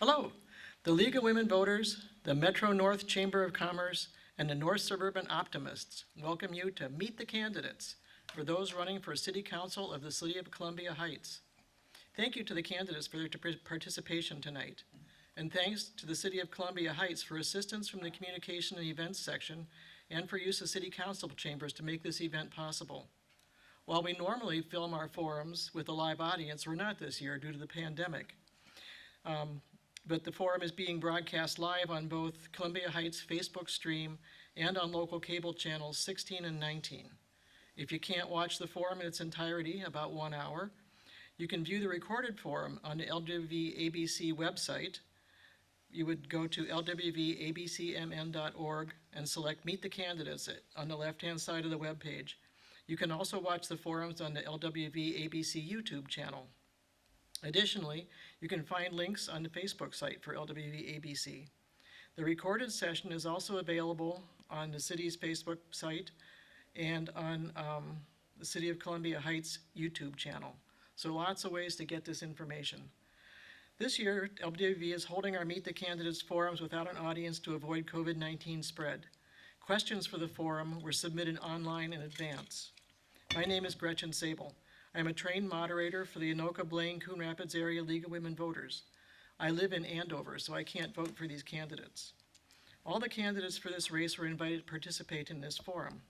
Hello. The League of Women Voters, the Metro North Chamber of Commerce, and the North Suburban Optimists welcome you to Meet the Candidates for those running for City Council of the City of Columbia Heights. Thank you to the candidates for their participation tonight. And thanks to the City of Columbia Heights for assistance from the Communication and Events section and for use of City Council chambers to make this event possible. While we normally film our forums with a live audience, we're not this year due to the pandemic. But the forum is being broadcast live on both Columbia Heights Facebook stream and on local cable channels 16 and 19. If you can't watch the forum in its entirety, about 1 hour, you can view the recorded forum on the LWVABC website. You would go to lwvabcmn.org and select Meet the Candidates on the left-hand side of the web page. You can also watch the forums on the LWVABC YouTube channel. Additionally, you can find links on the Facebook site for LWVABC. The recorded session is also available on the city's Facebook site and on the City of Columbia Heights YouTube channel. So lots of ways to get this information. This year, LWV is holding our Meet the Candidates forums without an audience to avoid COVID-19 spread. Questions for the forum were submitted online in advance. My name is Gretchen Sable. I'm a trained moderator for the Anoka, Blaine, Coon Rapids Area League of Women Voters. I live in Andover, so I can't vote for these candidates. All the candidates for this race were invited to participate in this forum.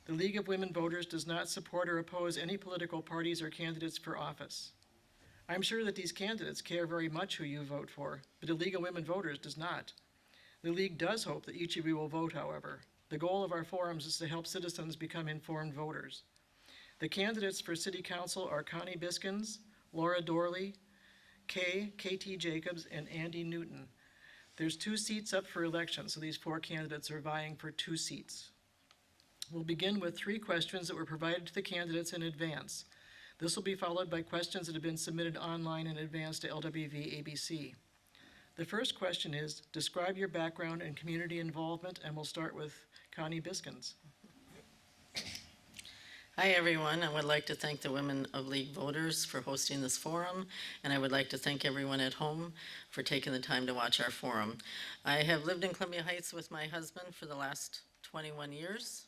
The League of Women Voters does not support or oppose any political parties or candidates for office. I'm sure that these candidates care very much who you vote for, but the League of Women Voters does not. The League does hope that each of you will vote, however. The goal of our forums is to help citizens become informed voters. The candidates for City Council are Connie Biskins, Laura Dorley, KT Jacobs, and Andy Newton. There's 2 seats up for election, so these 4 candidates are vying for 2 seats. We'll begin with 3 questions that were provided to the candidates in advance. This will be followed by questions that have been submitted online in advance to LWVABC. The first question is, describe your background and community involvement, and we'll start with Connie Biskins. Hi everyone, I would like to thank the Women of League Voters for hosting this forum, and I would like to thank everyone at home for taking the time to watch our forum. I have lived in Columbia Heights with my husband for the last 21 years.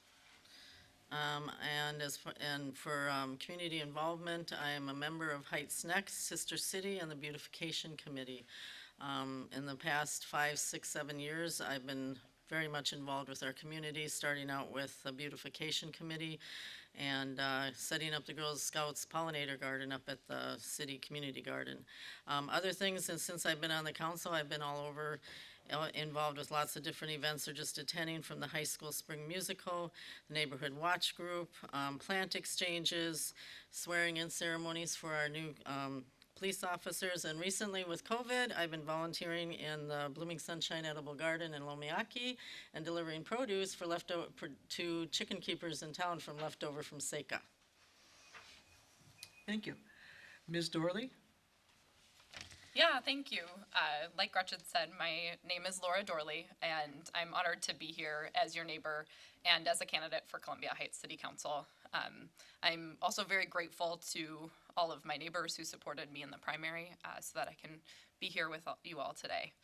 For community involvement, I am a member of Heights Next, Sister City, and the Beautification Committee. In the past 5, 6, 7 years, I've been very much involved with our community, starting out with the Beautification Committee and setting up the Girl Scouts pollinator garden up at the city community garden. Other things, and since I've been on the council, I've been all over involved with lots of different events or just attending, from the high school spring musical, the neighborhood watch group, plant exchanges, swearing in ceremonies for our new police officers, and recently with COVID, I've been volunteering in the Blooming Sunshine Edible Garden in Lomiaki and delivering produce for to chicken keepers in town from leftover from Seika. Thank you. Ms. Dorley? Yeah, thank you. Like Gretchen said, my name is Laura Dorley, and I'm honored to be here as your neighbor and as a candidate for Columbia Heights City Council. I'm also very grateful to all of my neighbors who supported me in the primary so that I can be here with you all today.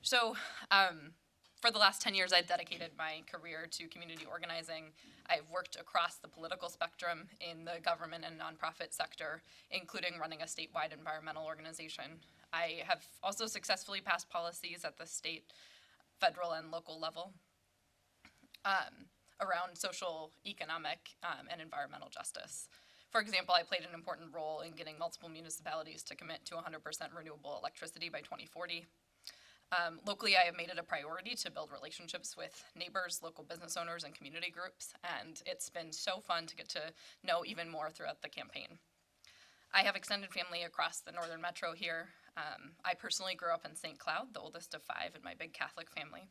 So for the last 10 years, I've dedicated my career to community organizing. I've worked across the political spectrum in the government and nonprofit sector, including running a statewide environmental organization. I have also successfully passed policies at the state, federal, and local level around social, economic, and environmental justice. For example, I played an important role in getting multiple municipalities to commit to 100% renewable electricity by 2040. Locally, I have made it a priority to build relationships with neighbors, local business owners, and community groups, and it's been so fun to get to know even more throughout the campaign. I have extended family across the northern metro here. I personally grew up in St. Cloud, the oldest of 5 in my big Catholic family.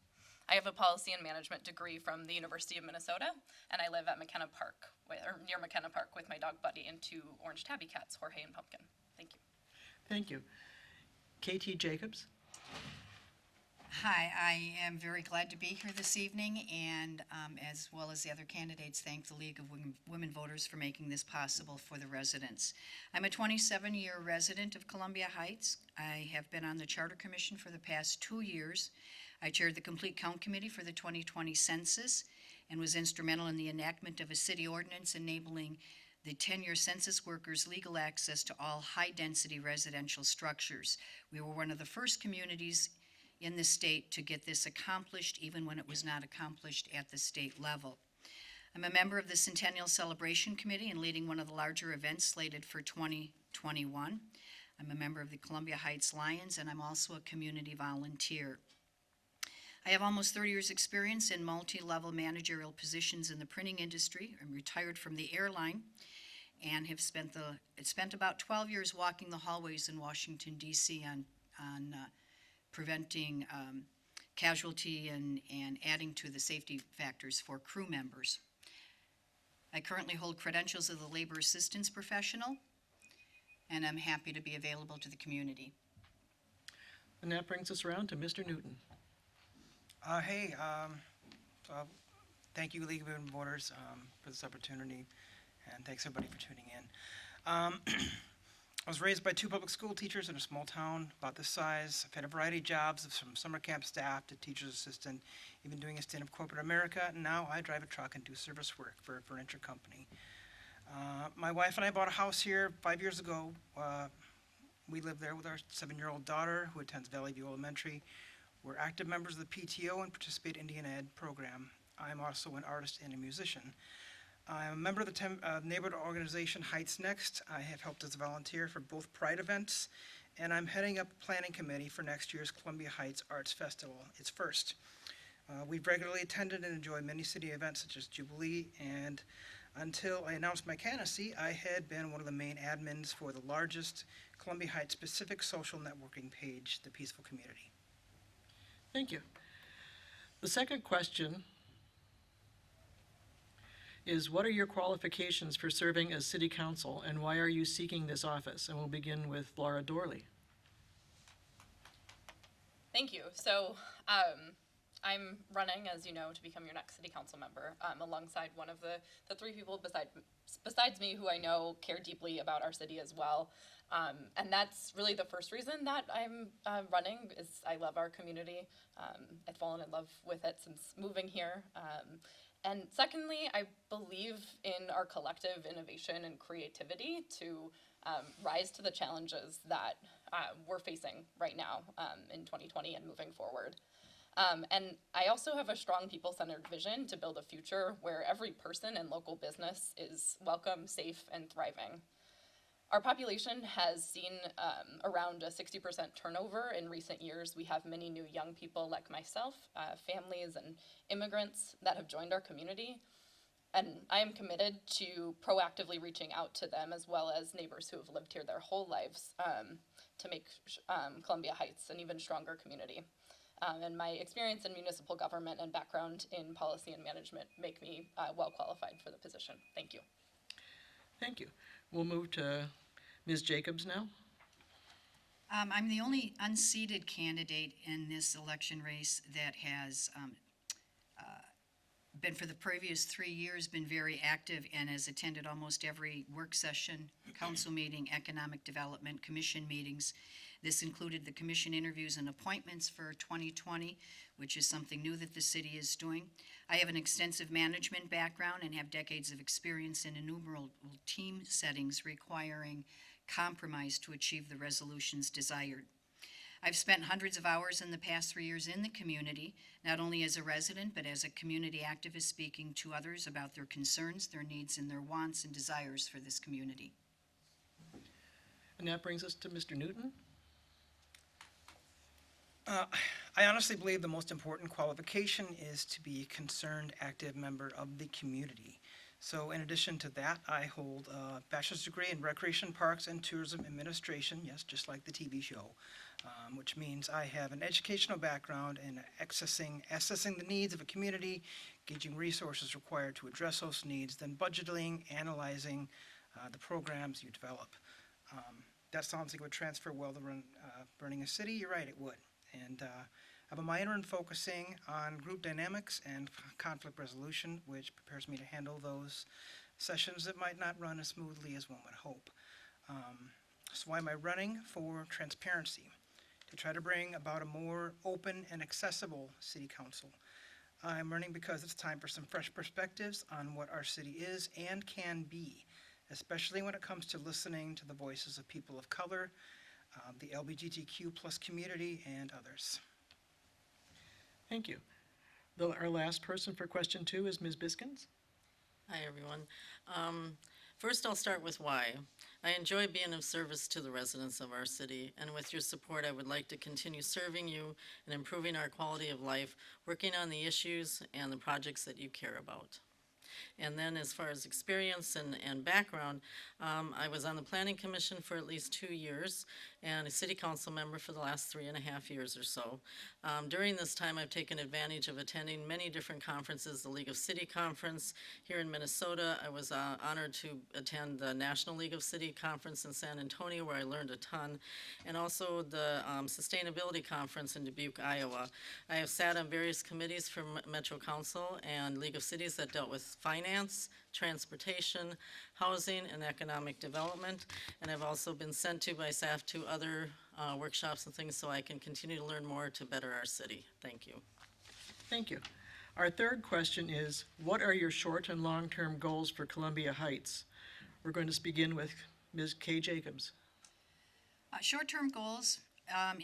I have a policy and management degree from the University of Minnesota, and I live at McKenna Park, near McKenna Park, with my dog Buddy and 2 orange tabby cats, Jorge and Pumpkin. Thank you. Thank you. KT Jacobs? Hi, I am very glad to be here this evening, and as well as the other candidates, thank the League of Women Voters for making this possible for the residents. I'm a 27-year resident of Columbia Heights. I have been on the Charter Commission for the past 2 years. I chaired the Complete Count Committee for the 2020 census and was instrumental in the enactment of a city ordinance enabling the 10-year census workers legal access to all high-density residential structures. We were one of the first communities in the state to get this accomplished, even when it was not accomplished at the state level. I'm a member of the Centennial Celebration Committee and leading one of the larger events slated for 2021. I'm a member of the Columbia Heights Lions, and I'm also a community volunteer. I have almost 30 years' experience in multi-level managerial positions in the printing industry. I'm retired from the airline and have spent about 12 years walking the hallways in Washington, D.C. on preventing casualty and adding to the safety factors for crew members. I currently hold credentials of the labor assistance professional, and I'm happy to be available to the community. And that brings us around to Mr. Newton. Hey, thank you, League of Women Voters, for this opportunity, and thanks everybody for tuning in. I was raised by 2 public school teachers in a small town about this size. I've had a variety of jobs, from summer camp staff to teacher's assistant, even doing a stint of corporate America, and now I drive a truck and do service work for a furniture company. My wife and I bought a house here 5 years ago. We live there with our 7-year-old daughter, who attends Valley View Elementary. We're active members of the PTO and participate in the Indian Ed program. I'm also an artist and a musician. I'm a member of the neighborhood organization Heights Next. I have helped as a volunteer for both Pride events, and I'm heading up a planning committee for next year's Columbia Heights Arts Festival, its first. We've regularly attended and enjoyed many city events such as Jubilee, and until I announced my candidacy, I had been one of the main admins for the largest Columbia Heights specific social networking page, the Peaceful Community. Thank you. The second question is, what are your qualifications for serving as city council, and why are you seeking this office? And we'll begin with Laura Dorley. Thank you. So I'm running, as you know, to become your next city council member, alongside one of the 3 people besides me who I know care deeply about our city as well. And that's really the first reason that I'm running, is I love our community. I've fallen in love with it since moving here. And secondly, I believe in our collective innovation and creativity to rise to the challenges that we're facing right now in 2020 and moving forward. And I also have a strong people-centered vision to build a future where every person and local business is welcome, safe, and thriving. Our population has seen around a 60% turnover in recent years. We have many new young people like myself, families and immigrants that have joined our community. And I am committed to proactively reaching out to them, as well as neighbors who have lived here their whole lives, to make Columbia Heights an even stronger community. And my experience in municipal government and background in policy and management make me well qualified for the position. Thank you. Thank you. We'll move to Ms. Jacobs now. I'm the only unseated candidate in this election race that has been, for the previous 3 years, been very active and has attended almost every work session, council meeting, economic development, commission meetings. This included the commission interviews and appointments for 2020, which is something new that the city is doing. I have an extensive management background and have decades of experience in innumerable team settings requiring compromise to achieve the resolutions desired. I've spent hundreds of hours in the past 3 years in the community, not only as a resident, but as a community activist, speaking to others about their concerns, their needs, and their wants and desires for this community. And that brings us to Mr. Newton. I honestly believe the most important qualification is to be a concerned, active member of the community. So in addition to that, I hold a bachelor's degree in Recreation, Parks, and Tourism Administration, yes, just like the TV show, which means I have an educational background in assessing the needs of a community, gauging resources required to address those needs, then budgeting, analyzing the programs you develop. That sounds like it would transfer well to running a city. You're right, it would. And have a minor in focusing on group dynamics and conflict resolution, which prepares me to handle those sessions that might not run as smoothly as one would hope. So why am I running? For transparency, to try to bring about a more open and accessible city council. I'm running because it's time for some fresh perspectives on what our city is and can be, especially when it comes to listening to the voices of people of color, the LGBTQ plus community, and others. Thank you. Our last person for question 2 is Ms. Biskins. Hi, everyone. First, I'll start with why. I enjoy being of service to the residents of our city, and with your support, I would like to continue serving you and improving our quality of life, working on the issues and the projects that you care about. And then as far as experience and background, I was on the Planning Commission for at least 2 years and a city council member for the last 3.5 years or so. During this time, I've taken advantage of attending many different conferences, the League of City Conference here in Minnesota. I was honored to attend the National League of City Conference in San Antonio, where I learned a ton, and also the Sustainability Conference in Dubuque, Iowa. I have sat on various committees for Metro Council and League of Cities that dealt with finance, transportation, housing, and economic development. And I've also been sent to by staff to other workshops and things so I can continue to learn more to better our city. Thank you. Thank you. Our third question is, what are your short and long-term goals for Columbia Heights? We're going to begin with Ms. Kay Jacobs. Short-term goals,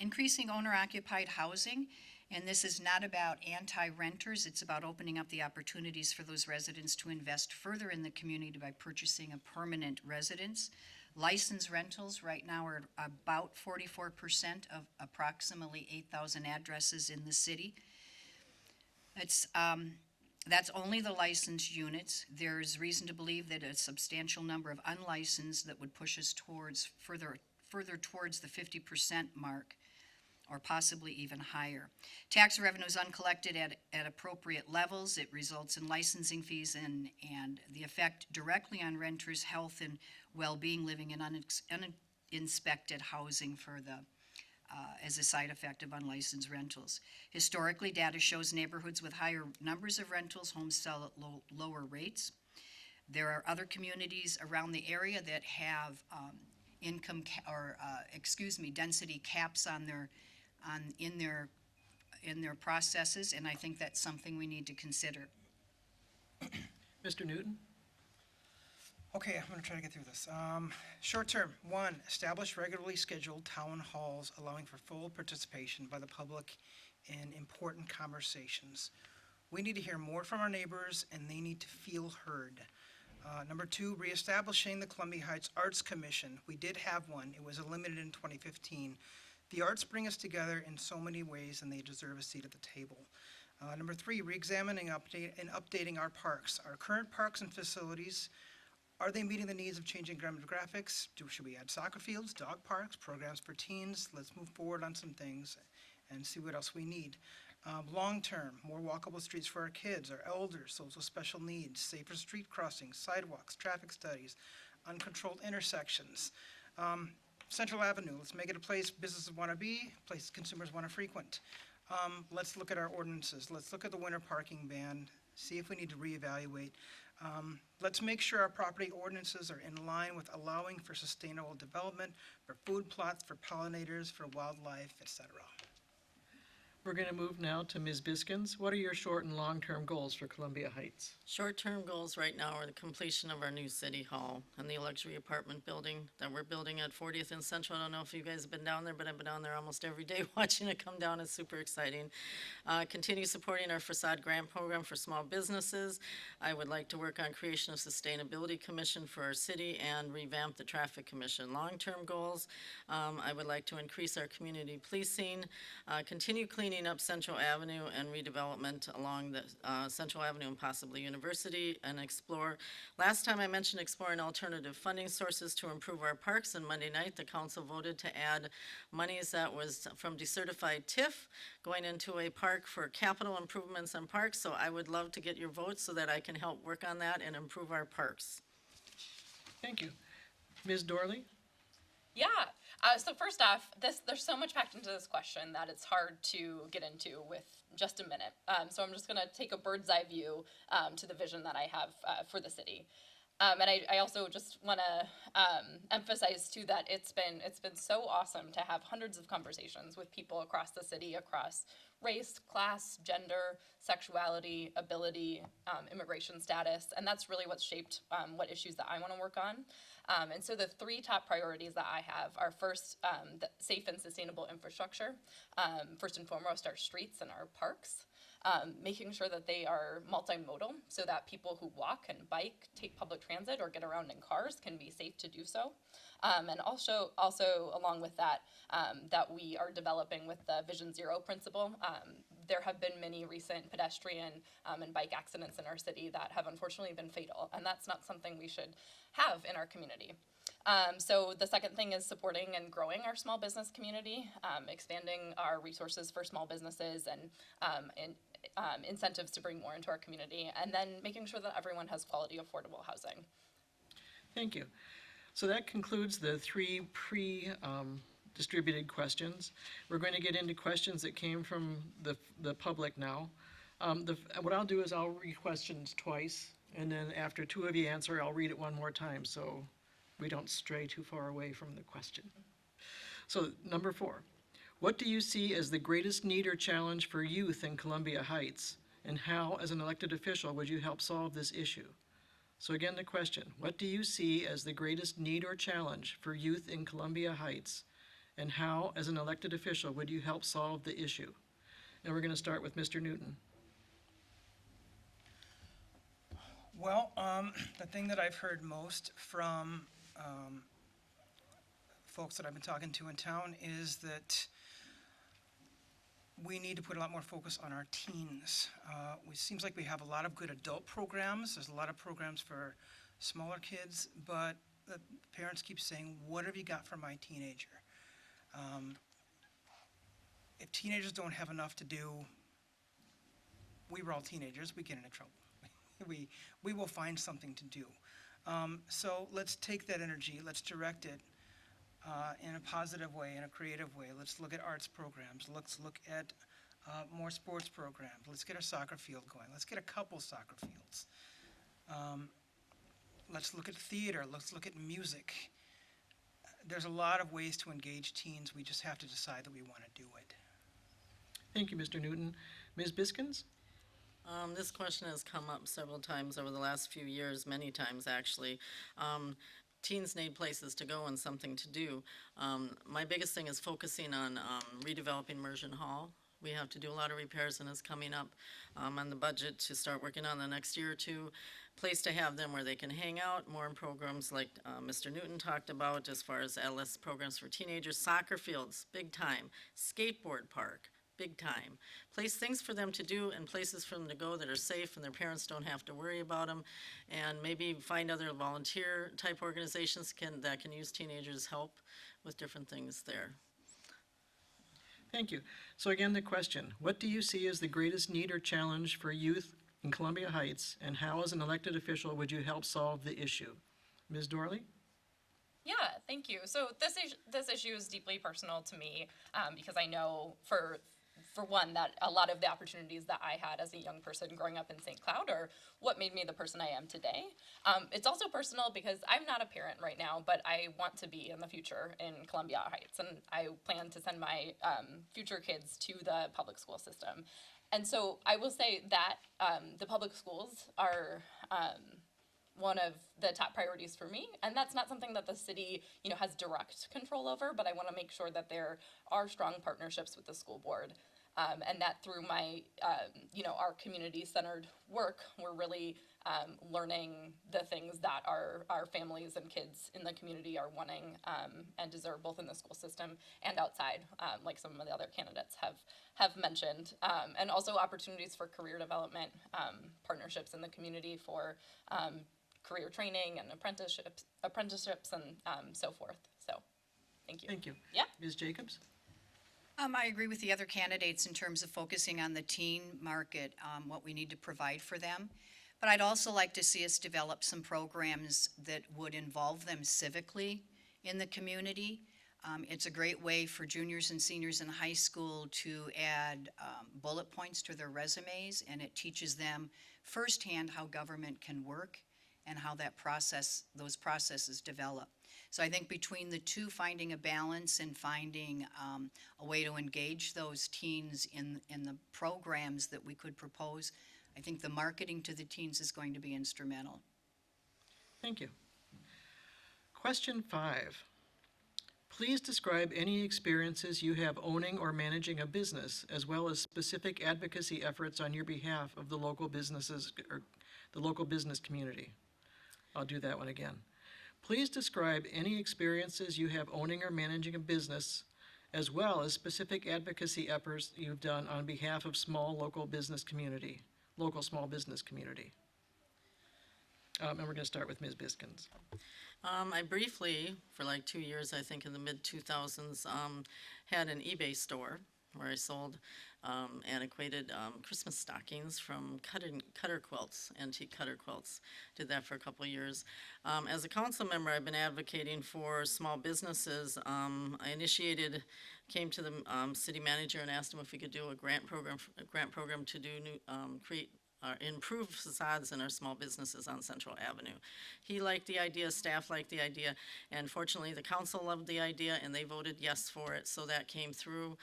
increasing owner-occupied housing, and this is not about anti-renters, it's about opening up the opportunities for those residents to invest further in the community by purchasing a permanent residence. Licensed rentals right now are about 44% of approximately 8,000 addresses in the city. That's only the licensed units. There's reason to believe that a substantial number of unlicensed that would push us towards further towards the 50% mark, or possibly even higher. Tax revenue is uncollected at appropriate levels. It results in licensing fees and the effect directly on renters' health and well-being living in uninspected housing for the as a side effect of unlicensed rentals. Historically, data shows neighborhoods with higher numbers of rentals, homes sell at lower rates. There are other communities around the area that have density caps in their processes, and I think that's something we need to consider. Mr. Newton? Okay, I'm going to try to get through this. Short term, 1, establish regularly scheduled town halls allowing for full participation by the public in important conversations. We need to hear more from our neighbors, and they need to feel heard. Number 2, reestablishing the Columbia Heights Arts Commission. We did have one. It was eliminated in 2015. The arts bring us together in so many ways, and they deserve a seat at the table. Number 3, reexamining and updating our parks. Our current parks and facilities, are they meeting the needs of changing demographics? Should we add soccer fields, dog parks, programs for teens? Let's move forward on some things and see what else we need. Long-term, more walkable streets for our kids, our elders, those with special needs, safer street crossings, sidewalks, traffic studies, uncontrolled intersections. Central Avenue, let's make it a place businesses want to be, a place consumers want to frequent. Let's look at our ordinances. Let's look at the winter parking ban, see if we need to reevaluate. Let's make sure our property ordinances are in line with allowing for sustainable development, for food plots, for pollinators, for wildlife, etc. We're going to move now to Ms. Biskins. What are your short and long-term goals for Columbia Heights? Short-term goals right now are the completion of our new city hall and the luxury apartment building that we're building at 40th and Central. I don't know if you guys have been down there, but I've been down there almost every day watching it come down. It's super exciting. Continue supporting our facade grant program for small businesses. I would like to work on creation of sustainability commission for our city and revamp the traffic commission. Long-term goals, I would like to increase our community policing, continue cleaning up Central Avenue and redevelopment along the Central Avenue and possibly University, and explore. Last time I mentioned exploring alternative funding sources to improve our parks, and Monday night the council voted to add monies that was from decertified TIF going into a park for capital improvements on parks. So I would love to get your votes so that I can help work on that and improve our parks. Thank you. Ms. Dorley? Yeah. So first off, there's so much packed into this question that it's hard to get into with just a minute. So I'm just going to take a bird's eye view to the vision that I have for the city. And I also just want to emphasize too that it's been so awesome to have hundreds of conversations with people across the city, across race, class, gender, sexuality, ability, immigration status, and that's really what's shaped what issues that I want to work on. And so the three top priorities that I have are first, the safe and sustainable infrastructure. First and foremost, our streets and our parks. Making sure that they are multimodal so that people who walk and bike, take public transit, or get around in cars can be safe to do so. And also along with that, that we are developing with the Vision Zero principle. There have been many recent pedestrian and bike accidents in our city that have unfortunately been fatal, and that's not something we should have in our community. So the second thing is supporting and growing our small business community, expanding our resources for small businesses and incentives to bring more into our community, and then making sure that everyone has quality, affordable housing. Thank you. So that concludes the three distributed questions. We're going to get into questions that came from the public now. What I'll do is I'll read questions twice, and then after two of you answer, I'll read it one more time so we don't stray too far away from the question. So number 4, what do you see as the greatest need or challenge for youth in Columbia Heights, and how, as an elected official, would you help solve this issue? So again, the question, what do you see as the greatest need or challenge for youth in Columbia Heights, and how, as an elected official, would you help solve the issue? And we're going to start with Mr. Newton. Well, the thing that I've heard most from folks that I've been talking to in town is that we need to put a lot more focus on our teens. It seems like we have a lot of good adult programs. There's a lot of programs for smaller kids, but the parents keep saying, what have you got for my teenager? If teenagers don't have enough to do, we were all teenagers, we get into trouble. we will find something to do. So let's take that energy, let's direct it in a positive way, in a creative way. Let's look at arts programs. Let's look at more sports programs. Let's get a soccer field going. Let's get a couple soccer fields. Let's look at theater. Let's look at music. There's a lot of ways to engage teens. We just have to decide that we want to do it. Thank you, Mr. Newton. Ms. Biskins? This question has come up several times over the last few years, many times actually. Teens need places to go and something to do. My biggest thing is focusing on redeveloping Mersion Hall. We have to do a lot of repairs, and it's coming up on the budget to start working on the next year or two. Place to have them where they can hang out, more in programs like Mr. Newton talked about as far as LS programs for teenagers, soccer fields, big time, skateboard park, big time. Place things for them to do and places for them to go that are safe and their parents don't have to worry about them, and maybe find other volunteer type organizations that can use teenagers' help with different things there. Thank you. So again, the question, what do you see as the greatest need or challenge for youth in Columbia Heights, and how, as an elected official, would you help solve the issue? Ms. Dorley? Yeah, thank you. So this issue is deeply personal to me because I know for one, that a lot of the opportunities that I had as a young person growing up in St. Cloud are what made me the person I am today. It's also personal because I'm not a parent right now, but I want to be in the future in Columbia Heights, and I plan to send my future kids to the public school system. And so I will say that the public schools are one of the top priorities for me, and that's not something that the city, has direct control over, but I want to make sure that there are strong partnerships with the school board. And that through my, our community-centered work, we're really learning the things that our families and kids in the community are wanting and deserve, both in the school system and outside, like some of the other candidates have mentioned. And also opportunities for career development, partnerships in the community for career training and apprenticeships and so forth. So, thank you. Thank you. Yeah. Ms. Jacobs? I agree with the other candidates in terms of focusing on the teen market, what we need to provide for them. But I'd also like to see us develop some programs that would involve them civically in the community. It's a great way for juniors and seniors in high school to add bullet points to their resumes, and it teaches them firsthand how government can work and how those processes develop. So I think between the two, finding a balance and finding a way to engage those teens in the programs that we could propose, I think the marketing to the teens is going to be instrumental. Thank you. Question 5. Please describe any experiences you have owning or managing a business, as well as specific advocacy efforts on your behalf of the local businesses or the local business community. I'll do that one again. Please describe any experiences you have owning or managing a business, as well as specific advocacy efforts you've done on behalf of local small business community. And we're going to start with Ms. Biskins. I briefly, for like 2 years, I think in the mid-2000s, had an eBay store where I sold antiquated Christmas stockings from cutter quilts, antique cutter quilts. Did that for a couple of years. As a council member, I've been advocating for small businesses. Came to the city manager and asked him if we could do a grant program to do create improve facades in our small businesses on Central Avenue. He liked the idea, staff liked the idea, and fortunately the council loved the idea and they voted yes for it, so that came through.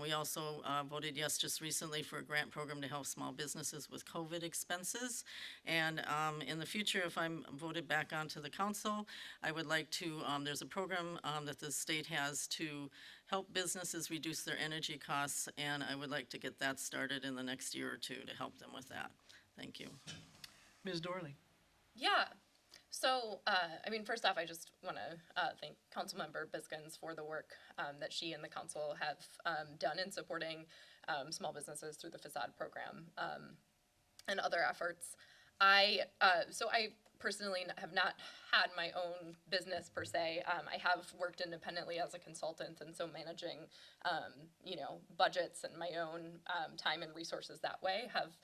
We also voted yes just recently for a grant program to help small businesses with COVID expenses. And in the future, if I'm voted back onto the council, I would like to, there's a program that the state has to help businesses reduce their energy costs, and I would like to get that started in the next year or two to help them with that. Thank you. Ms. Dorley. Yeah. So, first off, I just want to thank Councilmember Biskins for the work that she and the council have done in supporting small businesses through the facade program and other efforts. I personally have not had my own business per se. I have worked independently as a consultant, and so managing, budgets and my own time and resources that way have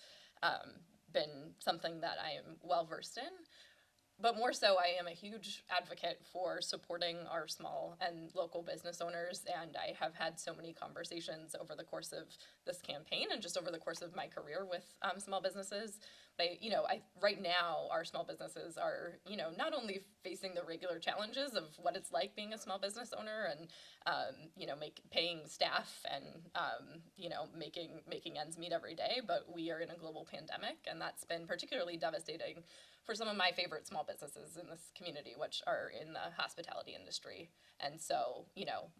been something that I am well versed in. But more so, I am a huge advocate for supporting our small and local business owners, and I have had so many conversations over the course of this campaign and just over the course of my career with small businesses. Right now, our small businesses are, not only facing the regular challenges of what it's like being a small business owner and, paying staff and, making ends meet every day, but we are in a global pandemic, and that's been particularly devastating for some of my favorite small businesses in this community, which are in the hospitality industry. And so,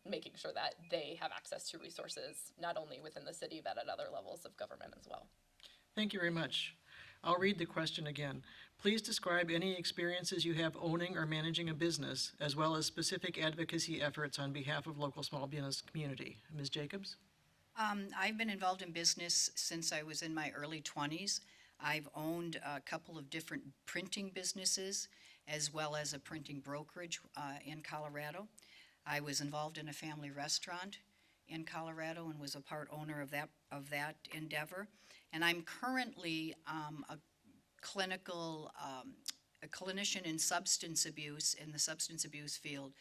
making sure that they have access to resources, not only within the city, but at other levels of government as well. Thank you very much. I'll read the question again. Please describe any experiences you have owning or managing a business, as well as specific advocacy efforts on behalf of local small business community. Ms. Jacobs? I've been involved in business since I was in my early 20s. I've owned a couple of different printing businesses, as well as a printing brokerage in Colorado. I was involved in a family restaurant in Colorado and was a part owner of that endeavor. And I'm currently a clinician in substance abuse, in the substance abuse field.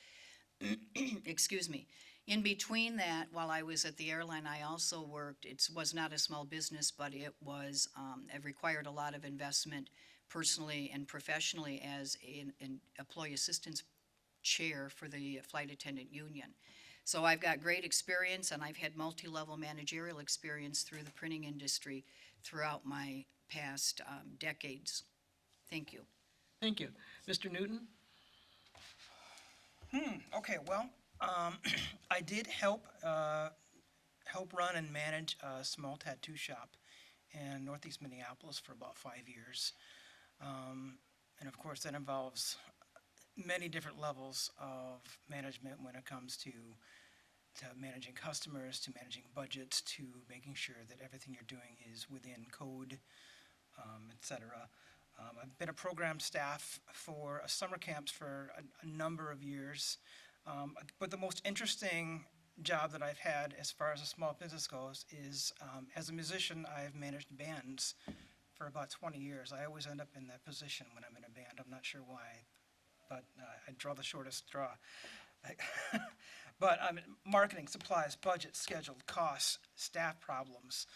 Excuse me. In between that, while I was at the airline, I also worked, it was not a small business, but it required a lot of investment personally and professionally as an employee assistance chair for the flight attendant union. So I've got great experience, and I've had multi-level managerial experience through the printing industry throughout my past decades. Thank you. Thank you. Mr. Newton? Okay, well, I did help run and manage a small tattoo shop in Northeast Minneapolis for about 5 years. And of course, that involves many different levels of management when it comes to managing customers, to managing budgets, to making sure that everything you're doing is within code, etc. I've been a program staff for summer camps for a number of years. But the most interesting job that I've had as far as a small business goes is as a musician, I've managed bands for about 20 years. I always end up in that position when I'm in a band. I'm not sure why, but I draw the shortest straw. But marketing, supplies, budget, schedule, costs, staff problems,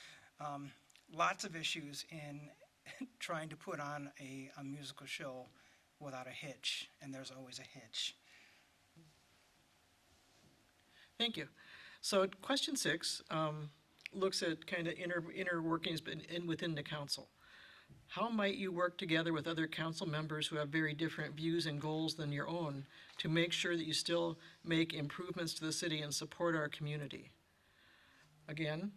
lots of issues in trying to put on a musical show without a hitch, and there's always a hitch. Thank you. So question 6 looks at kind of inner workings within the council. How might you work together with other council members who have very different views and goals than your own to make sure that you still make improvements to the city and support our community? Again,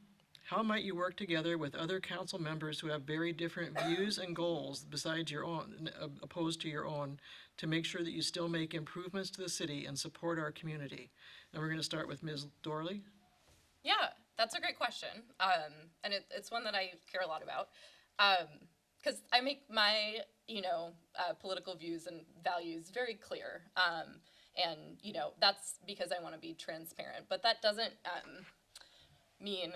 how might you work together with other council members who have very different views and goals besides your own, opposed to your own, to make sure that you still make improvements to the city and support our community? And we're going to start with Ms. Dorley. Yeah, that's a great question. And it's one that I care a lot about. Because I make my, political views and values very clear. And, that's because I want to be transparent. But that doesn't mean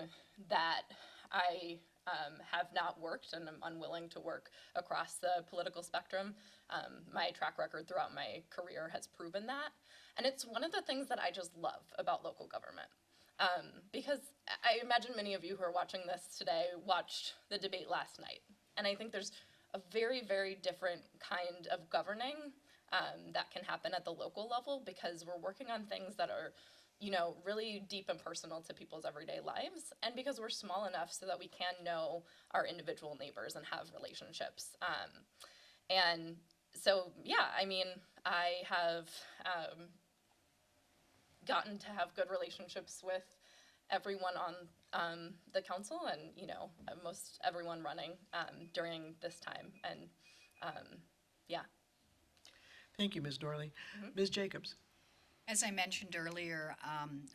that I have not worked and I'm unwilling to work across the political spectrum. My track record throughout my career has proven that. And it's one of the things that I just love about local government. Because I imagine many of you who are watching this today watched the debate last night. And I think there's a very, very different kind of governing that can happen at the local level because we're working on things that are, really deep and personal to people's everyday lives. And because we're small enough so that we can know our individual neighbors and have relationships. And so, yeah, I have gotten to have good relationships with everyone on the council and, most everyone running during this time. And, yeah. Thank you, Ms. Dorley. Ms. Jacobs. As I mentioned earlier,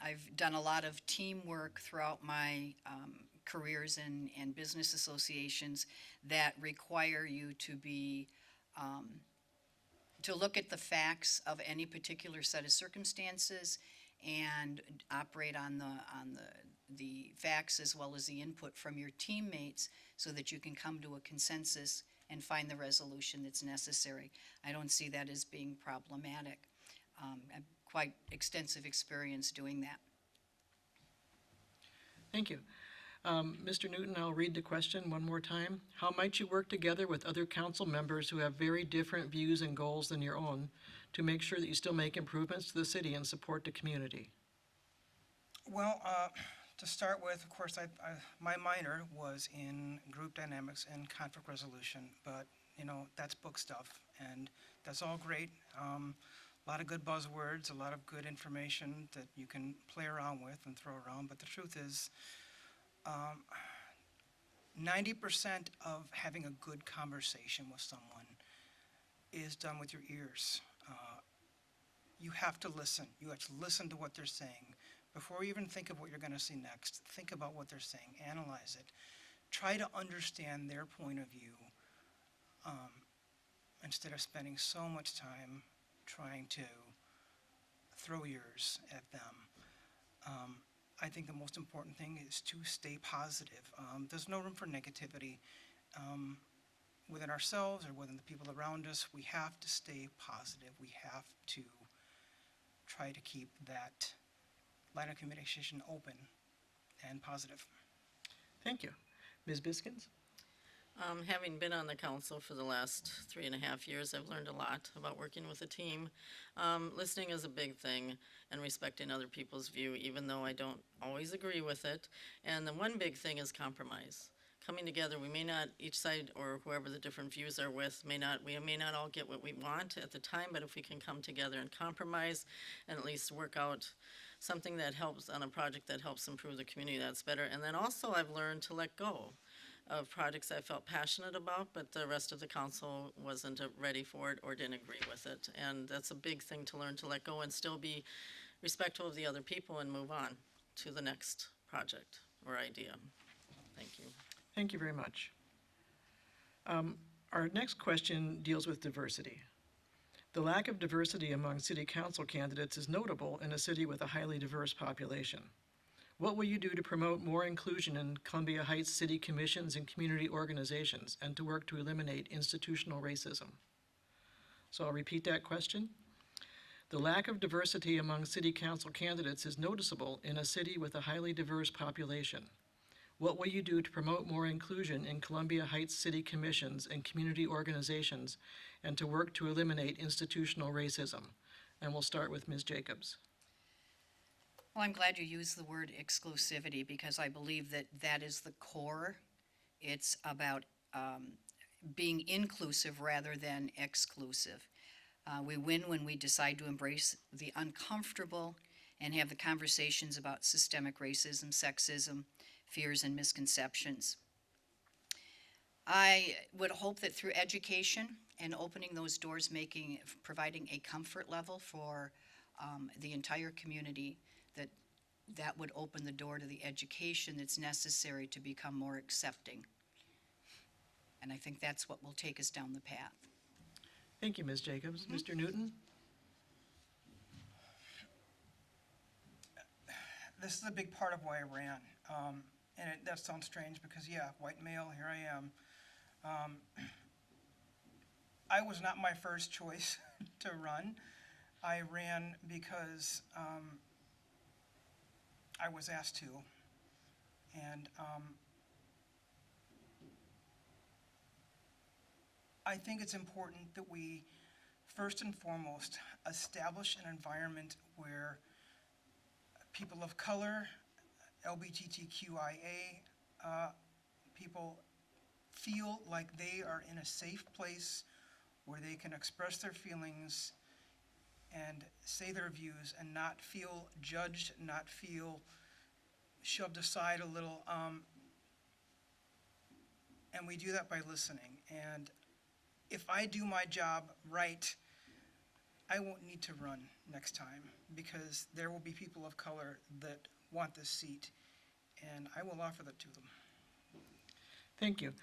I've done a lot of teamwork throughout my careers in business associations that require you to be to look at the facts of any particular set of circumstances and operate on the facts as well as the input from your teammates so that you can come to a consensus and find the resolution that's necessary. I don't see that as being problematic. I've quite extensive experience doing that. Thank you. Mr. Newton, I'll read the question one more time. How might you work together with other council members who have very different views and goals than your own to make sure that you still make improvements to the city and support the community? Well, to start with, of course, my minor was in group dynamics and conflict resolution, but, that's book stuff, and that's all great. A lot of good buzzwords, a lot of good information that you can play around with and throw around, but the truth is, 90% of having a good conversation with someone is done with your ears. You have to listen. You have to listen to what they're saying. Before you even think of what you're going to say next, think about what they're saying, analyze it. Try to understand their point of view instead of spending so much time trying to throw yours at them. I think the most important thing is to stay positive. There's no room for negativity within ourselves or within the people around us. We have to stay positive. We have to try to keep that line of communication open and positive. Thank you. Ms. Biskins? Having been on the council for the last 3.5 years, I've learned a lot about working with a team. Listening is a big thing and respecting other people's view, even though I don't always agree with it. And the one big thing is compromise. Coming together, we may not, each side or whoever the different views are with, we may not all get what we want at the time, but if we can come together and compromise and at least work out something that helps on a project that helps improve the community, that's better. And then also I've learned to let go of projects I felt passionate about, but the rest of the council wasn't ready for it or didn't agree with it. And that's a big thing to learn, to let go and still be respectful of the other people and move on to the next project or idea. Thank you. Thank you very much. Our next question deals with diversity. The lack of diversity among city council candidates is notable in a city with a highly diverse population. What will you do to promote more inclusion in Columbia Heights city commissions and community organizations and to work to eliminate institutional racism? So I'll repeat that question. The lack of diversity among city council candidates is noticeable in a city with a highly diverse population. What will you do to promote more inclusion in Columbia Heights City Commissions and community organizations and to work to eliminate institutional racism? And we'll start with Ms. Jacobs. Well, I'm glad you used the word exclusivity because I believe that that is the core. It's about being inclusive rather than exclusive. We win when we decide to embrace the uncomfortable and have the conversations about systemic racism, sexism, fears, and misconceptions. I would hope that through education and opening those doors, providing a comfort level for the entire community, that would open the door to the education that's necessary to become more accepting. And I think that's what will take us down the path. Thank you, Ms. Jacobs. Mr. Newton? This is a big part of why I ran. That sounds strange because, yeah, white male, here I am. I was not my first choice to run. I ran because I was asked to. And I think it's important that we, first and foremost, establish an environment where people of color, LGBTQIA people feel like they are in a safe place where they can express their feelings and say their views and not feel judged, not feel shoved aside a little. And we do that by listening. And if I do my job right, I won't need to run next time because there will be people of color that want this seat, and I will offer that to them. Thank you.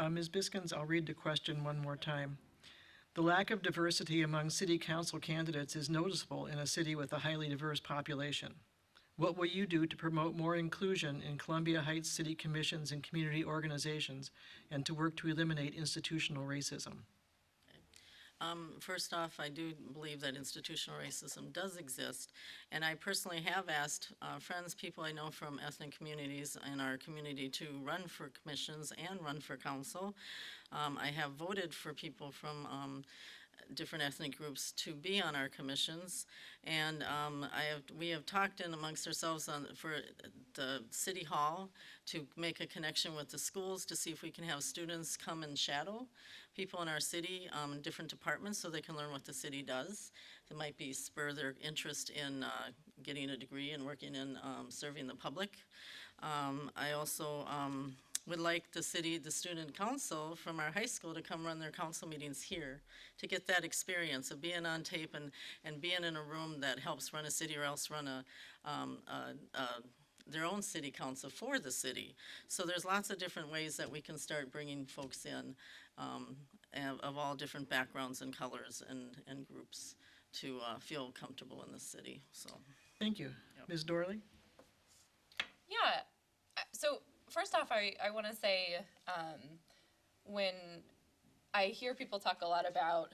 Ms. Biskins, I'll read the question one more time. The lack of diversity among city council candidates is noticeable in a city with a highly diverse population. What will you do to promote more inclusion in Columbia Heights City Commissions and community organizations and to work to eliminate institutional racism? First off, I do believe that institutional racism does exist, and I personally have asked friends, people I know from ethnic communities in our community to run for commissions and run for council. I have voted for people from different ethnic groups to be on our commissions, and we have talked in amongst ourselves for the city hall to make a connection with the schools to see if we can have students come and shadow people in our city in different departments so they can learn what the city does. It might be spur their interest in getting a degree and working in serving the public. I also would like the student council from our high school to come run their council meetings here to get that experience of being on tape and being in a room that helps run a city or else run their own city council for the city. So there's lots of different ways that we can start bringing folks in of all different backgrounds and colors and groups to feel comfortable in the city. So. Thank you. Yep. Ms. Dorley? Yeah. So first off, I want to say when I hear people talk a lot about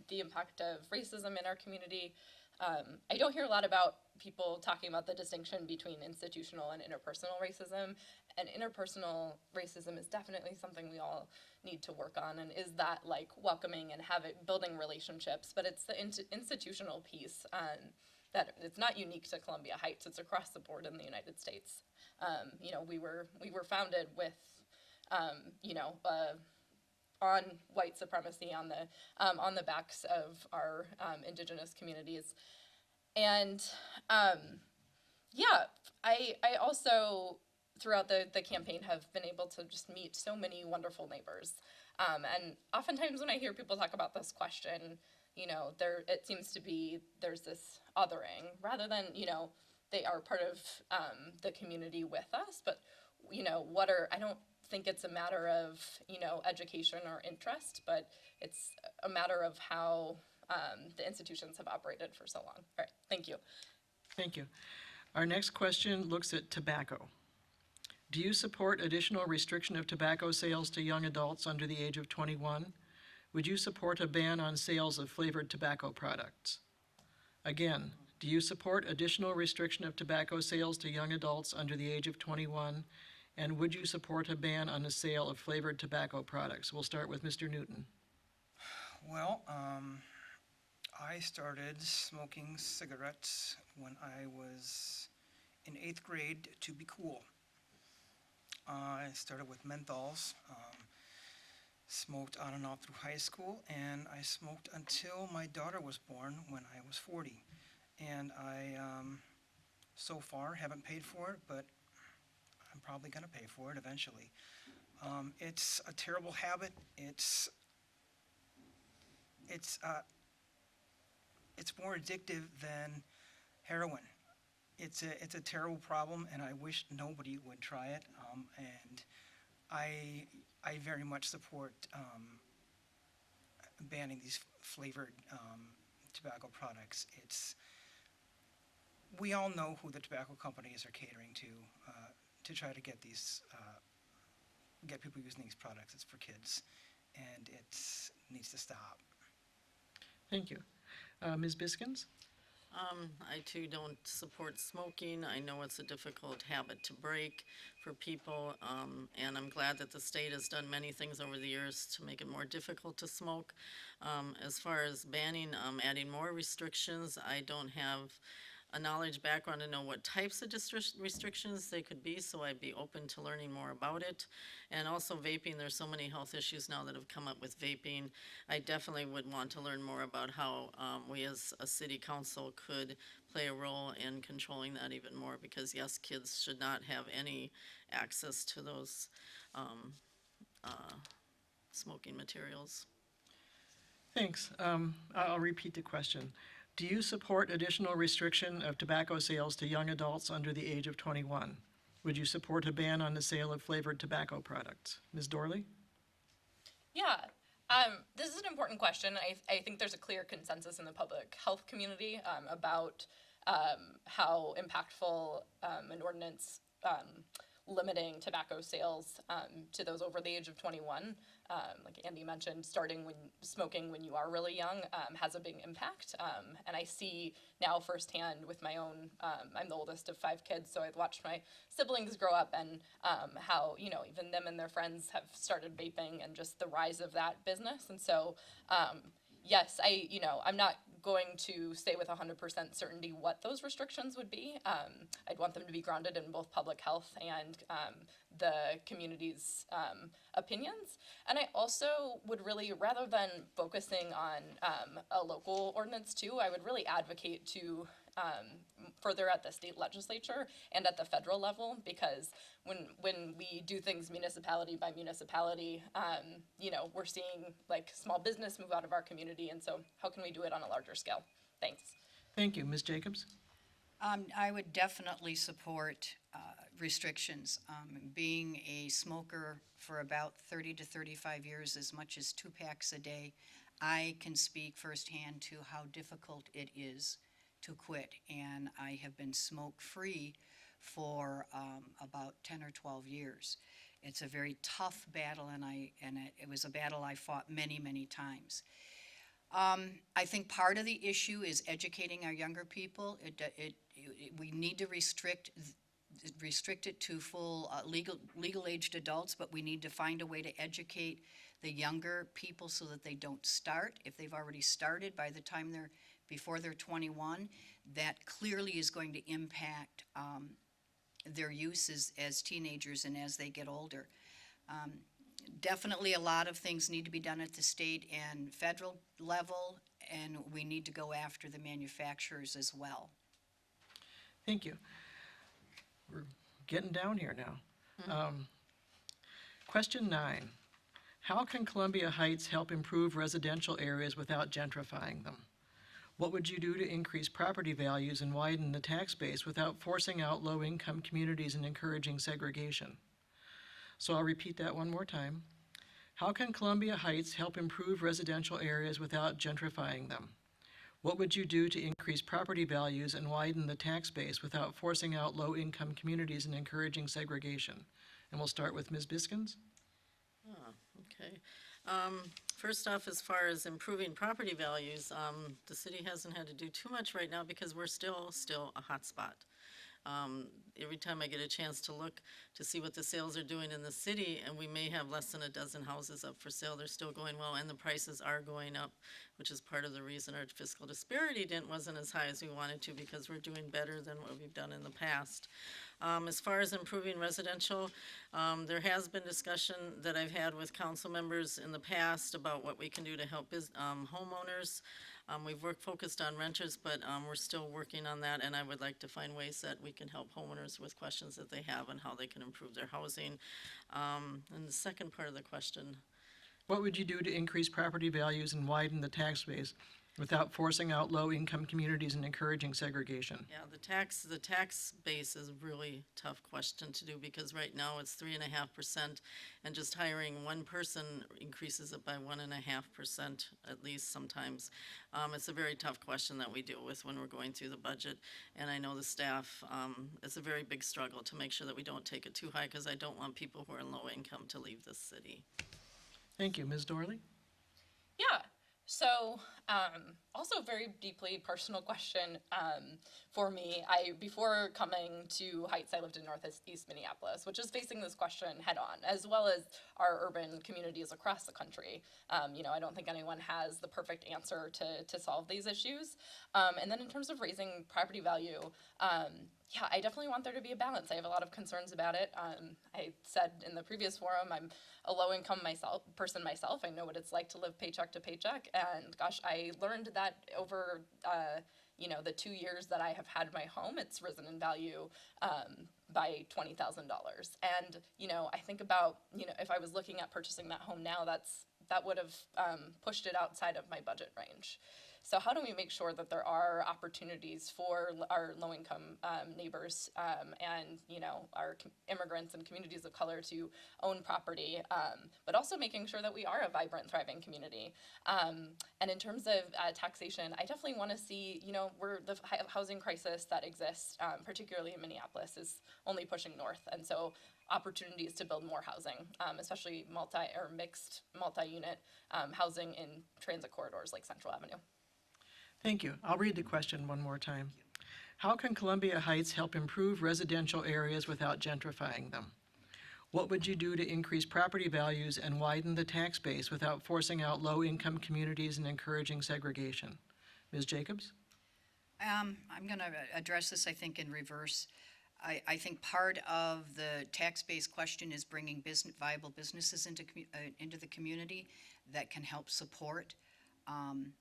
the impact of racism in our community, I don't hear a lot about people talking about the distinction between institutional and interpersonal racism. And interpersonal racism is definitely something we all need to work on, and is that like welcoming and building relationships. But it's the institutional piece that it's not unique to Columbia Heights. It's across the board in the United States. We were founded with on white supremacy on the backs of our indigenous communities. And I also throughout the campaign have been able to just meet so many wonderful neighbors. And oftentimes when I hear people talk about this question, it seems to be there's this othering rather than, they are part of the community with us, but, I don't think it's a matter of, education or interest, but it's a matter of how the institutions have operated for so long. All right, thank you. Thank you. Our next question looks at tobacco. Do you support additional restriction of tobacco sales to young adults under the age of 21? Would you support a ban on sales of flavored tobacco products? Again, do you support additional restriction of tobacco sales to young adults under the age of 21? And would you support a ban on the sale of flavored tobacco products? We'll start with Mr. Newton. Well, I started smoking cigarettes when I was in 8th grade to be cool. I started with menthols, smoked on and off through high school, and I smoked until my daughter was born when I was 40. And I, so far, haven't paid for it, but I'm probably going to pay for it eventually. It's a terrible habit. It's more addictive than heroin. It's a terrible problem, and I wish nobody would try it. And I very much support banning these flavored tobacco products. We all know who the tobacco companies are catering to try to get these get people using these products. It's for kids, and it needs to stop. Thank you. Ms. Biskins? I too don't support smoking. I know it's a difficult habit to break for people, and I'm glad that the state has done many things over the years to make it more difficult to smoke. As far as banning, adding more restrictions, I don't have a knowledge background to know what types of restrictions they could be, so I'd be open to learning more about it. And also vaping, there's so many health issues now that have come up with vaping. I definitely would want to learn more about how we as a city council could play a role in controlling that even more, because yes, kids should not have any access to those smoking materials. Thanks. I'll repeat the question. Do you support additional restriction of tobacco sales to young adults under the age of 21? Would you support a ban on the sale of flavored tobacco products? Ms. Dorley? Yeah, this is an important question. I think there's a clear consensus in the public health community about how impactful an ordinance limiting tobacco sales to those over the age of 21, like Andy mentioned, starting when smoking when you are really young has a big impact. And I see now firsthand with my own, I'm the oldest of 5 kids, so I've watched my siblings grow up and how, you know, even them and their friends have started vaping and just the rise of that business. And so, yes, I'm not going to say with 100% certainty what those restrictions would be. I'd want them to be grounded in both public health and the community's opinions. And I also would really, rather than focusing on a local ordinance too, I would really advocate to further at the state legislature and at the federal level, because when we do things municipality by municipality, we're seeing like small business move out of our community, and so how can we do it on a larger scale? Thanks. Thank you. Ms. Jacobs? I would definitely support restrictions. Being a smoker for about 30 to 35 years, as much as 2 packs a day, I can speak firsthand to how difficult it is to quit. And I have been smoke-free for about 10 or 12 years. It's a very tough battle, and it was a battle I fought many, many times. I think part of the issue is educating our younger people. We need to restrict it to full legal-aged adults, but we need to find a way to educate the younger people so that they don't start. If they've already started by the time before they're 21, that clearly is going to impact their use as teenagers and as they get older. Definitely a lot of things need to be done at the state and federal level, and we need to go after the manufacturers as well. Thank you. We're getting down here now. Question 9. How can Columbia Heights help improve residential areas without gentrifying them? What would you do to increase property values and widen the tax base without forcing out low-income communities and encouraging segregation? So I'll repeat that one more time. How can Columbia Heights help improve residential areas without gentrifying them? What would you do to increase property values and widen the tax base without forcing out low-income communities and encouraging segregation? And we'll start with Ms. Biskins. Okay. First off, as far as improving property values, the city hasn't had to do too much right now because we're still a hot spot. Every time I get a chance to look to see what the sales are doing in the city, and we may have less than a dozen houses up for sale, they're still going well, and the prices are going up, which is part of the reason our fiscal disparity wasn't as high as we wanted to, because we're doing better than what we've done in the past. As far as improving residential, there has been discussion that I've had with council members in the past about what we can do to help homeowners. We've focused on renters, but we're still working on that, and I would like to find ways that we can help homeowners with questions that they have on how they can improve their housing. And the second part of the question, What would you do to increase property values and widen the tax base without forcing out low-income communities and encouraging segregation? yeah, the tax base is a really tough question to do, because right now it's 3.5%, and just hiring one person increases it by 1.5%, at least sometimes. It's a very tough question that we deal with when we're going through the budget, and I know the staff, it's a very big struggle to make sure that we don't take it too high, because I don't want people who are in low income to leave this city. Thank you. Ms. Dorley? Yeah. So, also a very deeply personal question for me. Before coming to Heights, I lived in Northeast Minneapolis, which is facing this question head on, as well as our urban communities across the country. I don't think anyone has the perfect answer to solve these issues. And then in terms of raising property value, yeah, I definitely want there to be a balance. I have a lot of concerns about it. I said in the previous forum, I'm a low-income person myself. I know what it's like to live paycheck to paycheck, and gosh, I learned that over the 2 years that I have had my home, it's risen in value by $20,000. And I think about if I was looking at purchasing that home now, that would have pushed it outside of my budget range. So how do we make sure that there are opportunities for our low-income neighbors and our immigrants and communities of color to own property, but also making sure that we are a vibrant, thriving community. And in terms of taxation, I definitely want to see, the housing crisis that exists, particularly in Minneapolis, is only pushing north, and so opportunities to build more housing, especially mixed multi-unit housing in transit corridors like Central Avenue. Thank you. I'll read the question one more time. How can Columbia Heights help improve residential areas without gentrifying them? What would you do to increase property values and widen the tax base without forcing out low-income communities and encouraging segregation? Ms. Jacobs? I'm going to address this, I think, in reverse. I think part of the tax-based question is bringing viable businesses into the community that can help support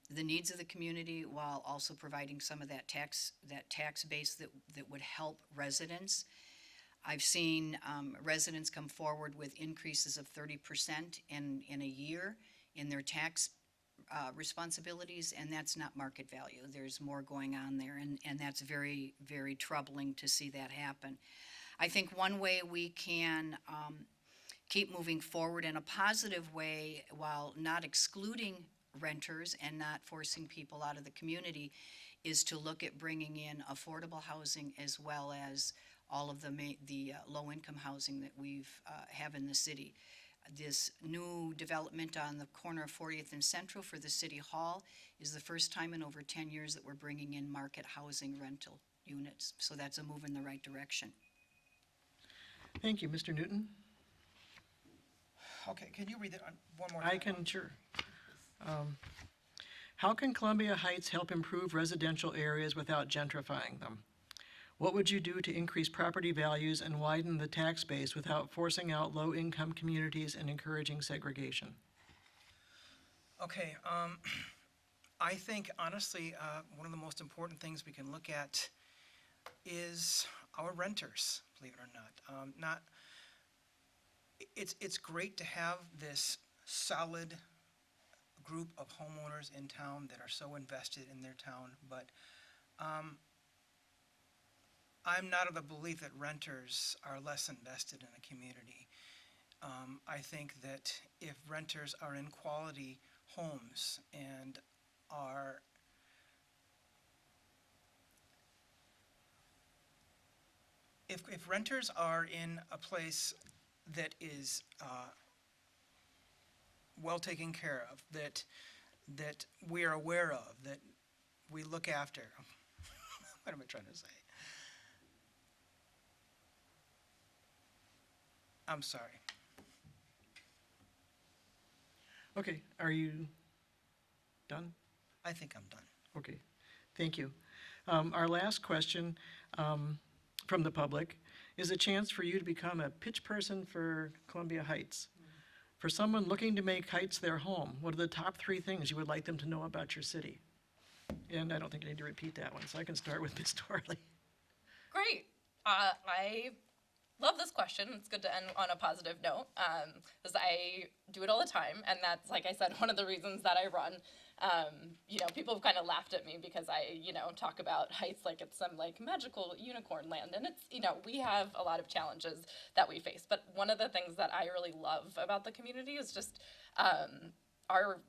the needs of the community, while also providing some of that tax base that would help residents. I've seen residents come forward with increases of 30% in a year in their tax responsibilities, and that's not market value. There's more going on there, and that's very, very troubling to see that happen. I think one way we can keep moving forward in a positive way, while not excluding renters and not forcing people out of the community, is to look at bringing in affordable housing, as well as all of the low-income housing that we've have in the city. This new development on the corner of 40th and Central for the City Hall is the first time in over 10 years that we're bringing in market housing rental units. So that's a move in the right direction. Thank you. Mr. Newton? Okay, can you read it one more time? I can, sure. How can Columbia Heights help improve residential areas without gentrifying them? What would you do to increase property values and widen the tax base without forcing out low-income communities and encouraging segregation? Okay, I think honestly, one of the most important things we can look at is our renters, believe it or not. It's great to have this solid group of homeowners in town that are so invested in their town, but I'm not of the belief that renters are less invested in a community. I think that if renters are in quality homes and are if renters are in a place that is well taken care of, that we are aware of, that we look after. What am I trying to say? I'm sorry. Okay, are you done? I think I'm done. Okay, thank you. Our last question from the public is a chance for you to become a pitch person for Columbia Heights. For someone looking to make Heights their home, what are the top 3 things you would like them to know about your city? And I don't think I need to repeat that one, so I can start with Ms. Torley. Great. I love this question. It's good to end on a positive note, because I do it all the time, and that's, like I said, one of the reasons that I run. People have kind of laughed at me because I, talk about Heights like it's some like magical unicorn land, and it's, we have a lot of challenges that we face. But one of the things that I really love about the community is just our,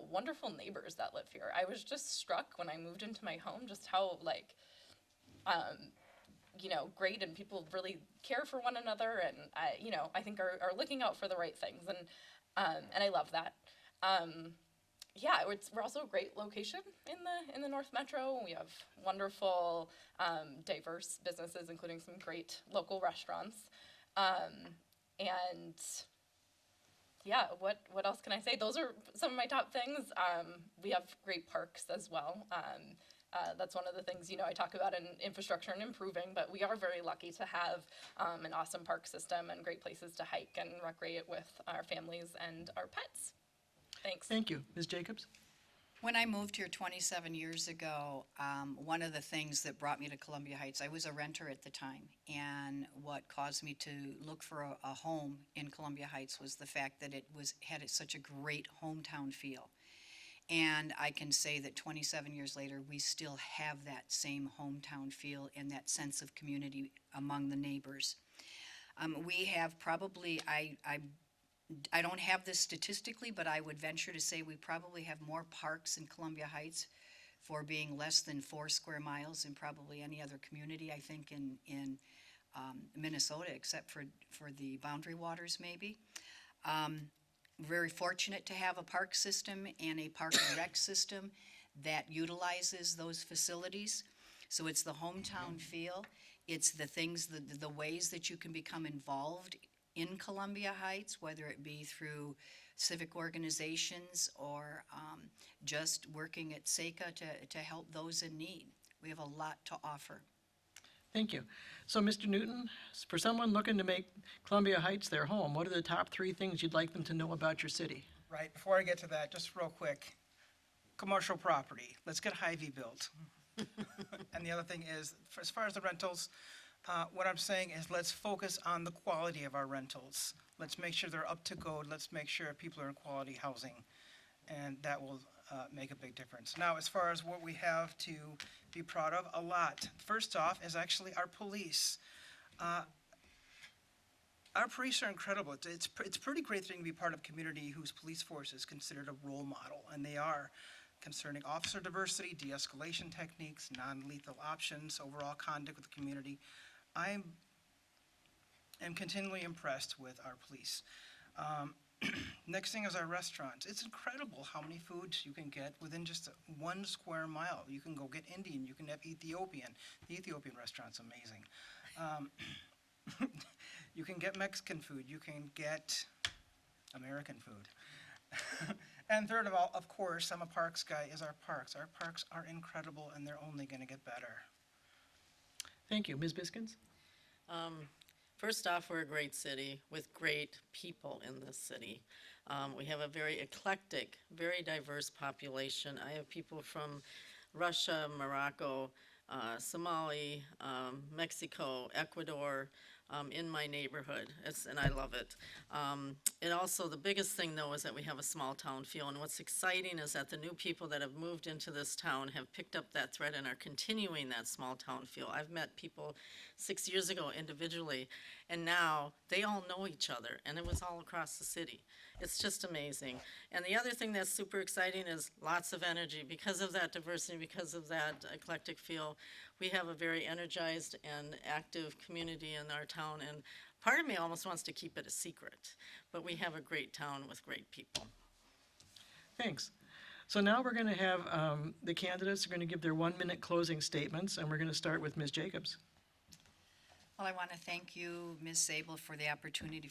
wonderful neighbors that live here. I was just struck when I moved into my home just how like great, and people really care for one another, and I think are looking out for the right things, and I love that. We're also a great location in the North Metro. We have wonderful, diverse businesses, including some great local restaurants, and what else can I say? Those are some of my top things. We have great parks as well. That's one of the things, I talk about in infrastructure and improving, but we are very lucky to have an awesome park system and great places to hike and recreate with our families and our pets. Thanks. Thank you. Ms. Jacobs? When I moved here 27 years ago, one of the things that brought me to Columbia Heights, I was a renter at the time, and what caused me to look for a home in Columbia Heights was the fact that it had such a great hometown feel. And I can say that 27 years later, we still have that same hometown feel and that sense of community among the neighbors. We have probably, I don't have this statistically, but I would venture to say we probably have more parks in Columbia Heights for being less than 4 square miles than probably any other community, I think, in Minnesota, except for the Boundary Waters, maybe. Very fortunate to have a park system and a park and rec system that utilizes those facilities. So it's the hometown feel. It's the things, the ways that you can become involved in Columbia Heights, whether it be through civic organizations or just working at SECA to help those in need. We have a lot to offer. Thank you. So, Mr. Newton, for someone looking to make Columbia Heights their home, what are the top 3 things you'd like them to know about your city? Right, before I get to that, just real quick, commercial property, let's get Hy-Vee built. And the other thing is, as far as the rentals, what I'm saying is let's focus on the quality of our rentals. Let's make sure they're up to code. Let's make sure people are in quality housing, and that will make a big difference. Now, as far as what we have to be proud of, a lot. First off is actually our police. Our police are incredible. It's a pretty great thing to be part of a community whose police force is considered a role model, and they are, concerning officer diversity, de-escalation techniques, non-lethal options, overall conduct with the community. I am continually impressed with our police. Next thing is our restaurants. It's incredible how many foods you can get within just 1 square mile. You can go get Indian, you can have Ethiopian. The Ethiopian restaurant's amazing. You can get Mexican food, you can get American food. And third of all, of course, I'm a parks guy, is our parks. Our parks are incredible and they're only gonna get better. Thank you. Ms. Biskins? First off, we're a great city with great people in this city. We have a very eclectic, very diverse population. I have people from Russia, Morocco, Somali, Mexico, Ecuador, in my neighborhood, and I love it. And also, the biggest thing, though, is that we have a small town feel, and what's exciting is that the new people that have moved into this town have picked up that thread and are continuing that small town feel. I've met people 6 years ago individually, and now they all know each other, and it was all across the city. It's just amazing. And the other thing that's super exciting is lots of energy. Because of that diversity, because of that eclectic feel, we have a very energized and active community in our town, and part of me almost wants to keep it a secret, but we have a great town with great people. Thanks. So now we're going to have the candidates are going to give their 1-minute closing statements, and we're going to start with Ms. Jacobs. Well, I want to thank you, Ms. Zabel, for the opportunity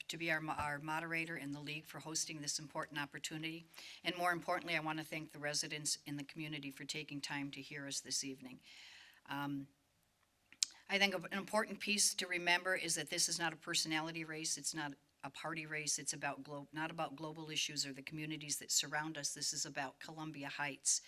to be our moderator in the league, for hosting this important opportunity. And more importantly, I want to thank the residents in the community for taking time to hear us this evening. I think an important piece to remember is that this is not a personality race. It's not a party race. It's about not about global issues or the communities that surround us. This is about Columbia Heights.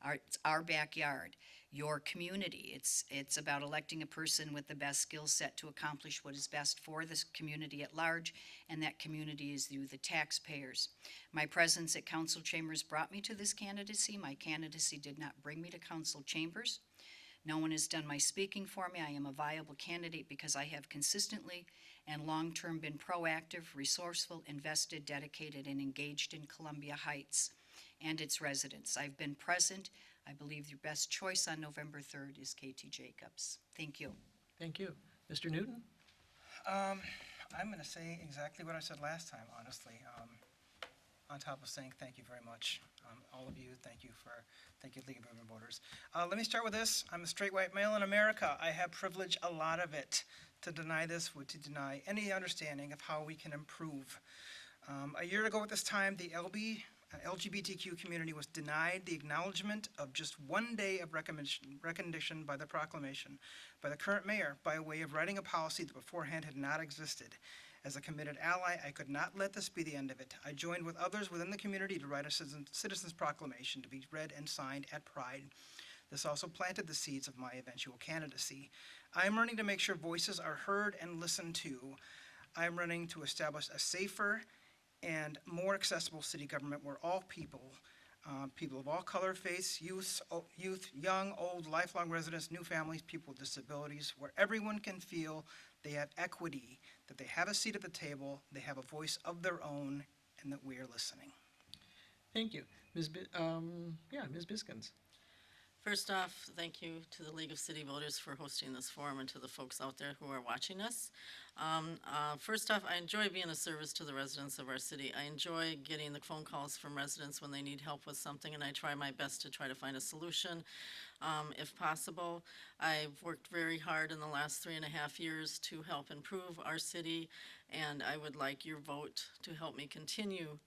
It's our backyard, your community. It's about electing a person with the best skill set to accomplish what is best for this community at large, and that community is you, the taxpayers. My presence at council chambers brought me to this candidacy. My candidacy did not bring me to council chambers. No one has done my speaking for me. I am a viable candidate because I have consistently and long-term been proactive, resourceful, invested, dedicated, and engaged in Columbia Heights and its residents. I've been present. I believe your best choice on November 3rd is KT Jacobs. Thank you. Thank you. Mr. Newton? I'm going to say exactly what I said last time, honestly. On top of saying thank you very much, all of you, thank you, League of Women Voters. Let me start with this. I'm a straight white male in America. I have privilege, a lot of it. To deny this would to deny any understanding of how we can improve. A year ago at this time, the LGBTQ community was denied the acknowledgement of just one day of recognition by the proclamation by the current mayor by way of writing a policy that beforehand had not existed. As a committed ally, I could not let this be the end of it. I joined with others within the community to write a citizen's proclamation to be read and signed at Pride. This also planted the seeds of my eventual candidacy. I am running to make sure voices are heard and listened to. I am running to establish a safer and more accessible city government where all people, people of all color, faiths, youth, young, old, lifelong residents, new families, people with disabilities, where everyone can feel they have equity, that they have a seat at the table, they have a voice of their own, and that we are listening. Thank you. Ms. Biskins. First off, thank you to the League of City Voters for hosting this forum and to the folks out there who are watching us. First off, I enjoy being a service to the residents of our city. I enjoy getting the phone calls from residents when they need help with something, and I try my best to try to find a solution if possible. I've worked very hard in the last 3.5 years to help improve our city, and I would like your vote to help me continue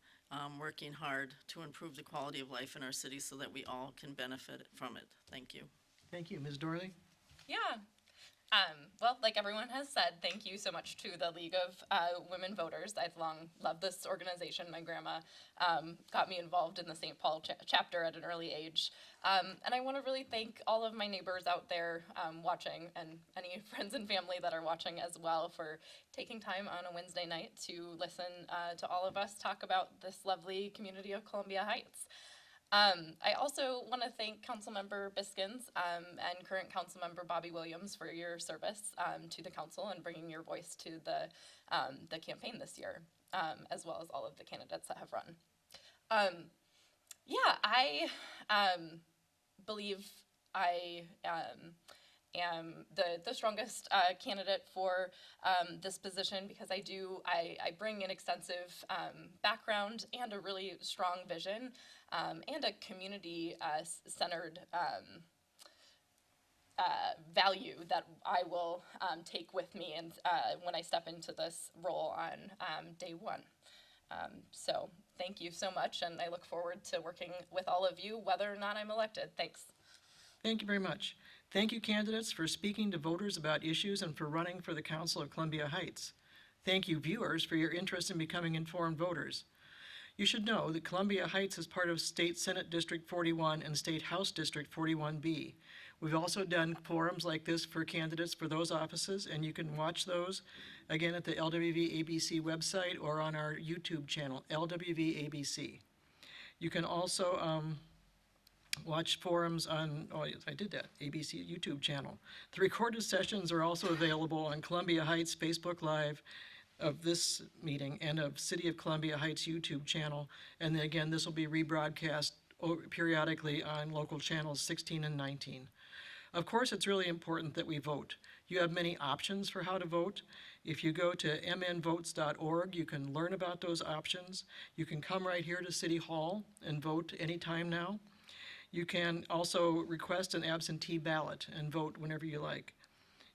working hard to improve the quality of life in our city so that we all can benefit from it. Thank you. Thank you. Ms. Dorley? Yeah. Well, like everyone has said, thank you so much to the League of Women Voters. I've long loved this organization. My grandma got me involved in the St. Paul chapter at an early age. And I want to really thank all of my neighbors out there watching, and any friends and family that are watching as well, for taking time on a Wednesday night to listen to all of us talk about this lovely community of Columbia Heights. I also want to thank Councilmember Biskins and current Councilmember Bobby Williams for your service to the council and bringing your voice to the campaign this year, as well as all of the candidates that have run. I believe I am the strongest candidate for this position because I bring an extensive background and a really strong vision and a community centered value that I will take with me and when I step into this role on day one. So thank you so much, and I look forward to working with all of you, whether or not I'm elected. Thanks. Thank you very much. Thank you, candidates, for speaking to voters about issues and for running for the Council of Columbia Heights. Thank you, viewers, for your interest in becoming informed voters. You should know that Columbia Heights is part of State Senate District 41 and State House District 41B. We've also done forums like this for candidates for those offices, and you can watch those again at the LWV ABC website or on our YouTube channel, LWV ABC. You can also watch forums on, oh yes, I did that, ABC YouTube channel. The recorded sessions are also available on Columbia Heights Facebook Live of this meeting and of City of Columbia Heights YouTube channel. And then again, this will be rebroadcast periodically on local channels 16 and 19. Of course, it's really important that we vote. You have many options for how to vote. If you go to mnvotes.org, you can learn about those options. You can come right here to City Hall and vote anytime now. You can also request an absentee ballot and vote whenever you like.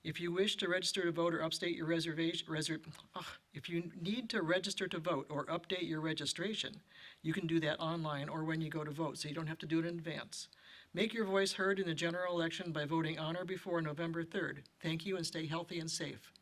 If you wish to register to vote or update your if you need to register to vote or update your registration, you can do that online or when you go to vote, so you don't have to do it in advance. Make your voice heard in the general election by voting on or before November 3rd. Thank you and stay healthy and safe.